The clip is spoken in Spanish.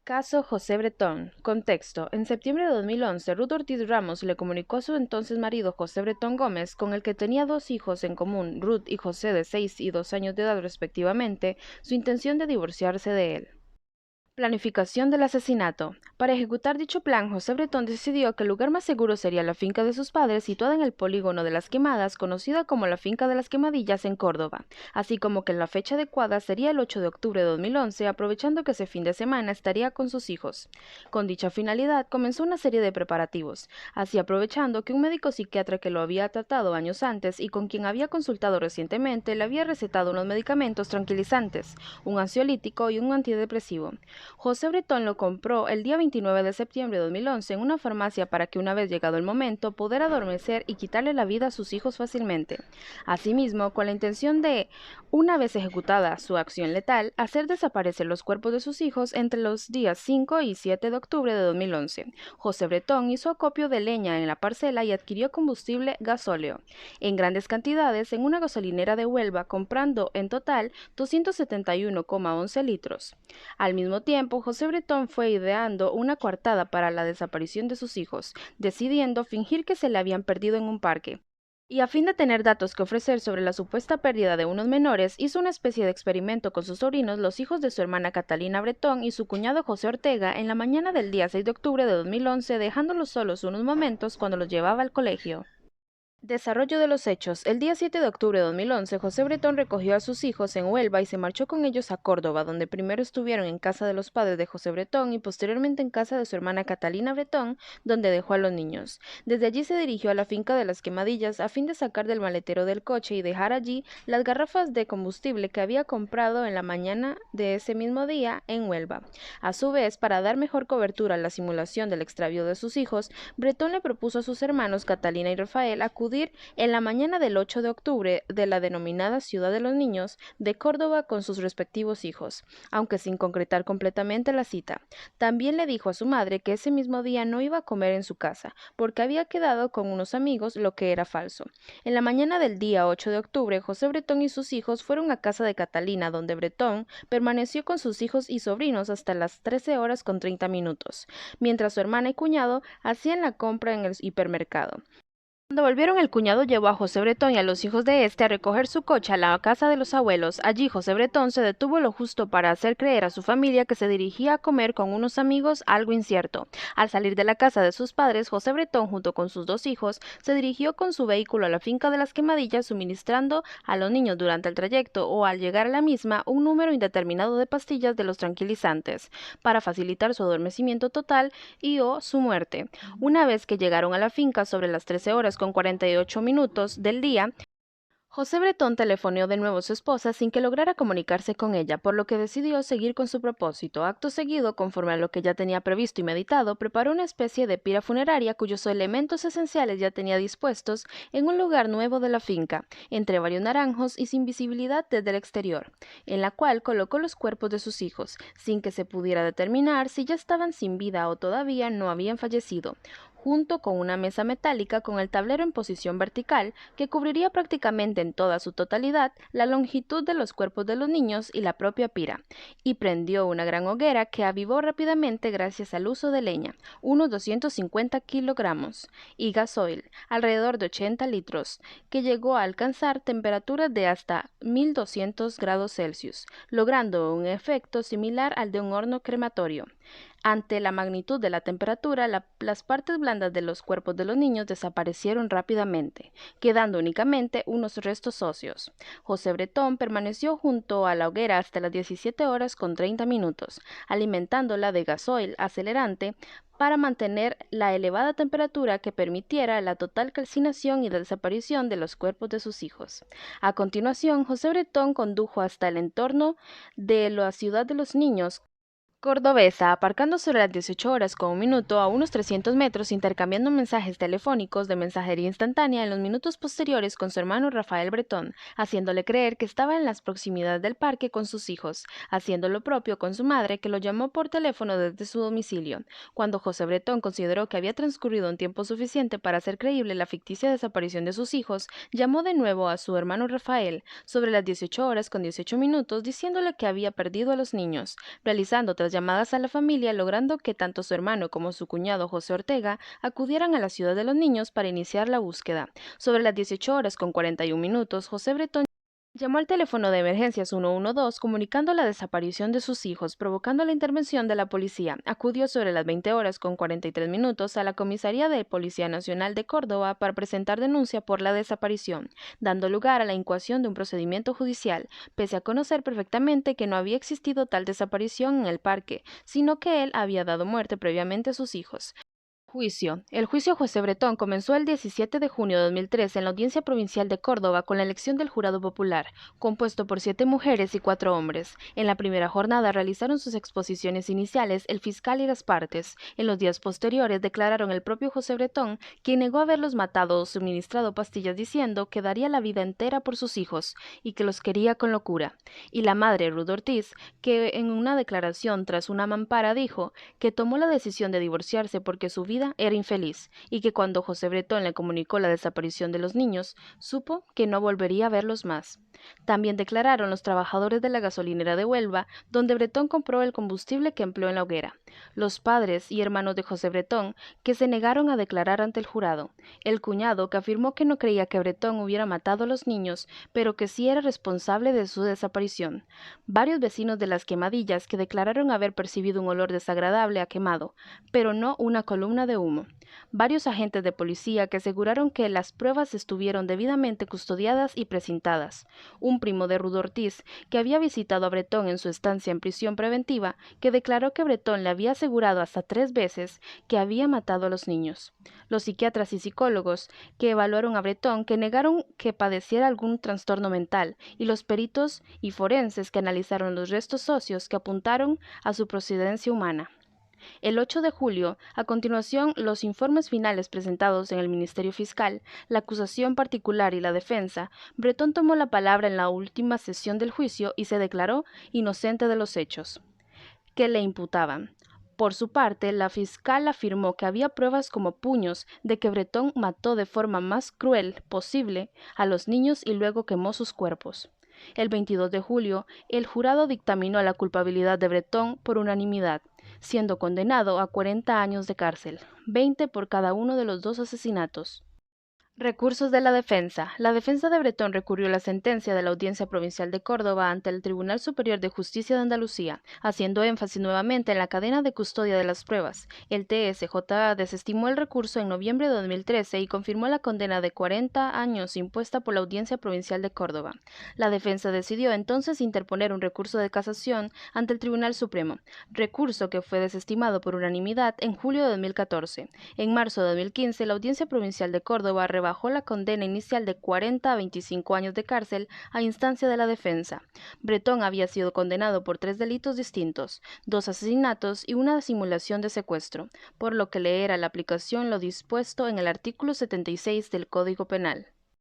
Caso José Bretón. Contexto. En septiembre de 2011, Ruth Ortiz Ramos le comunicó a su entonces marido José Bretón Gómez, con el que tenía dos hijos en común, Ruth y José de 6 y 2 años de edad respectivamente, su intención de divorciarse de él. Planificación del asesinato. Para ejecutar dicho plan, José Bretón decidió que el lugar más seguro sería la finca de sus padres, situada en el polígono de Las Quemadas, conocida como la Finca de las Quemadillas en Córdoba, así como que la fecha adecuada sería el 8 de octubre de 2011, aprovechando que ese fin de semana estaría con sus hijos. Con dicha finalidad, comenzó una serie de preparativos, así aprovechando que un médico psiquiatra que lo había tratado años antes y con quien había consultado recientemente le había recetado unos medicamentos tranquilizantes, un ansiolítico y un antidepresivo. José Bretón lo compró el día 29 de septiembre de 2011 en una farmacia para que una vez llegado el momento poder adormecer y quitarle la vida a sus hijos fácilmente. Asimismo, con la intención de, una vez ejecutada su acción letal, hacer desaparecer los cuerpos de sus hijos entre los días 5 y 7 de octubre de 2011. José Bretón hizo acopio de leña en la parcela y adquirió combustible gasóleo en grandes cantidades en una gasolinera de Huelva, comprando en total 271,11 litros. Al mismo tiempo, José Bretón fue ideando una coartada para la desaparición de sus hijos, decidiendo fingir que se le habían perdido en un parque. Y a fin de tener datos que ofrecer sobre la supuesta pérdida de unos menores, hizo una especie de experimento con sus sobrinos, los hijos de su hermana Catalina Bretón y su cuñado José Ortega, en la mañana del día 6 de octubre de 2011, dejándolos solos unos momentos cuando los llevaba al colegio. Desarrollo de los hechos. El día 7 de octubre de 2011, José Bretón recogió a sus hijos en Huelva y se marchó con ellos a Córdoba, donde primero estuvieron en casa de los padres de José Bretón y posteriormente en casa de su hermana Catalina Bretón, donde dejó a los niños. Desde allí se dirigió a la finca de las Quemadillas a fin de sacar del maletero del coche y dejar allí las garrafas de combustible que había comprado en la mañana de ese mismo día en Huelva. A su vez, para dar mejor cobertura a la simulación del extravío de sus hijos, Bretón le propuso a sus hermanos Catalina y Rafael acudir en la mañana del 8 de octubre de la denominada Ciudad de los Niños de Córdoba con sus respectivos hijos, aunque sin concretar completamente la cita. También le dijo a su madre que ese mismo día no iba a comer en su casa, porque había quedado con unos amigos, lo que era falso. En la mañana del día 8 de octubre, José Bretón y sus hijos fueron a casa de Catalina, donde Bretón permaneció con sus hijos y sobrinos hasta las 13 horas con 30 minutos, mientras su hermana y cuñado hacían la compra en el hipermercado. Cuando volvieron, el cuñado llevó a José Bretón y a los hijos de este a recoger su coche a la casa de los abuelos. Allí José Bretón se detuvo lo justo para hacer creer a su familia que se dirigía a comer con unos amigos, algo incierto. Al salir de la casa de sus padres, José Bretón, junto con sus dos hijos, se dirigió con su vehículo a la finca de las Quemadillas, suministrando a los niños durante el trayecto o al llegar a la misma un número indeterminado de pastillas de los tranquilizantes para facilitar su adormecimiento total y o su muerte. Una vez que llegaron a la finca sobre las 13 horas con 48 minutos del día, José Bretón telefoneó de nuevo a su esposa sin que lograra comunicarse con ella, por lo que decidió seguir con su propósito. Acto seguido, conforme a lo que ya tenía previsto y meditado, preparó una especie de pira funeraria cuyos elementos esenciales ya tenía dispuestos en un lugar nuevo de la finca, entre varios naranjos y sin visibilidad desde el exterior, en la cual colocó los cuerpos de sus hijos, sin que se pudiera determinar si ya estaban sin vida o todavía no habían fallecido, junto con una mesa metálica con el tablero en posición vertical que cubriría prácticamente en toda su totalidad la longitud de los cuerpos de los niños y la propia pira, y prendió una gran hoguera que avivó rápidamente gracias al uso de leña, unos 250 kilogramos, y gasoil, alrededor de 80 litros, que llegó a alcanzar temperaturas de hasta 1200 grados Celsius, logrando un efecto similar al de un horno crematorio. Ante la magnitud de la temperatura, las partes blandas de los cuerpos de los niños desaparecieron rápidamente, quedando únicamente unos restos óseos. José Bretón permaneció junto a la hoguera hasta las 17 horas con 30 minutos, alimentándola de gasoil acelerante para mantener la elevada temperatura que permitiera la total calcinación y la desaparición de los cuerpos de sus hijos. A continuación, José Bretón condujo hasta el entorno de la Ciudad de los Niños cordobesa, aparcando sobre las 18 horas con un minuto a unos 300 metros, intercambiando mensajes telefónicos de mensajería instantánea en los minutos posteriores con su hermano Rafael Bretón, haciéndole creer que estaba en las proximidades del parque con sus hijos, haciendo lo propio con su madre, que lo llamó por teléfono desde su domicilio. Cuando José Bretón consideró que había transcurrido un tiempo suficiente para hacer creíble la ficticia desaparición de sus hijos, llamó de nuevo a su hermano Rafael sobre las 18 horas con 18 minutos, diciéndole que había perdido a los niños, realizando reiteradas llamadas a la familia, logrando que tanto su hermano como su cuñado José Ortega acudieran a la ciudad de los niños para iniciar la búsqueda. Sobre las 18 horas con 41 minutos, José Bretón llamó al teléfono de emergencias 112 comunicando la desaparición de sus hijos, provocando la intervención de la policía. Acudió sobre las 20 horas con 43 minutos a la Comisaría de Policía Nacional de Córdoba para presentar denuncia por la desaparición, dando lugar a la incoación de un procedimiento judicial, pese a conocer perfectamente que no había existido tal desaparición en el parque, sino que él había dado muerte previamente a sus hijos. Juicio. El juicio José Bretón comenzó el 17 de junio de 2013 en la Audiencia Provincial de Córdoba con la elección del jurado popular, compuesto por 7 mujeres y 4 hombres. En la primera jornada realizaron sus exposiciones iniciales el fiscal y las partes. En los días posteriores declararon el propio José Bretón, quien negó haberlos matado o suministrado pastillas diciendo que daría la vida entera por sus hijos y que los quería con locura. Y la madre, Ruth Ortiz, que en una declaración tras una mampara dijo que tomó la decisión de divorciarse porque su vida era infeliz y que cuando José Bretón le comunicó la desaparición de los niños, supo que no volvería a verlos más. También declararon los trabajadores de la gasolinera de Huelva, donde Bretón compró el combustible que empleó en la hoguera, los padres y hermanos de José Bretón, que se negaron a declarar ante el jurado, el cuñado, que afirmó que no creía que Bretón hubiera matado a los niños, pero que sí era responsable de su desaparición, varios vecinos de Las Quemadillas, que declararon haber percibido un olor desagradable a quemado, pero no una columna de humo. Varios agentes de policía que aseguraron que las pruebas estuvieron debidamente custodiadas y precintadas. Un primo de Ruth Ortiz, que había visitado a Bretón en su estancia en prisión preventiva, que declaró que Bretón le había asegurado hasta 3 veces que había matado a los niños. Los psiquiatras y psicólogos que evaluaron a Bretón, que negaron que padeciera algún trastorno mental, y los peritos y forenses que analizaron los restos óseos que apuntaron a su procedencia humana. El 8 de julio, a continuación, los informes finales presentados en el Ministerio Fiscal, la acusación particular y la defensa, Bretón tomó la palabra en la última sesión del juicio y se declaró inocente de los hechos que le imputaban. Por su parte, la fiscal afirmó que había pruebas como puños de que Bretón mató de forma más cruel posible a los niños y luego quemó sus cuerpos. El 22 de julio, el jurado dictaminó la culpabilidad de Bretón por unanimidad, siendo condenado a 40 años de cárcel, 20 por cada uno de los 2 asesinatos. Recursos de la defensa. La defensa de Bretón recurrió la sentencia de la Audiencia Provincial de Córdoba ante el Tribunal Superior de Justicia de Andalucía, haciendo énfasis nuevamente en la cadena de custodia de las pruebas. El TSJA desestimó el recurso en noviembre de 2013 y confirmó la condena de 40 años impuesta por la Audiencia Provincial de Córdoba. La defensa decidió entonces interponer un recurso de casación ante el Tribunal Supremo, recurso que fue desestimado por unanimidad en julio de 2014. En marzo de 2015, la Audiencia Provincial de Córdoba rebajó la condena inicial de 40 a 25 años de cárcel a instancia de la defensa. Bretón había sido condenado por 3 delitos distintos, 2 asesinatos y una simulación de secuestro, por lo que le era la aplicación lo dispuesto en el artículo 76 del Código Penal.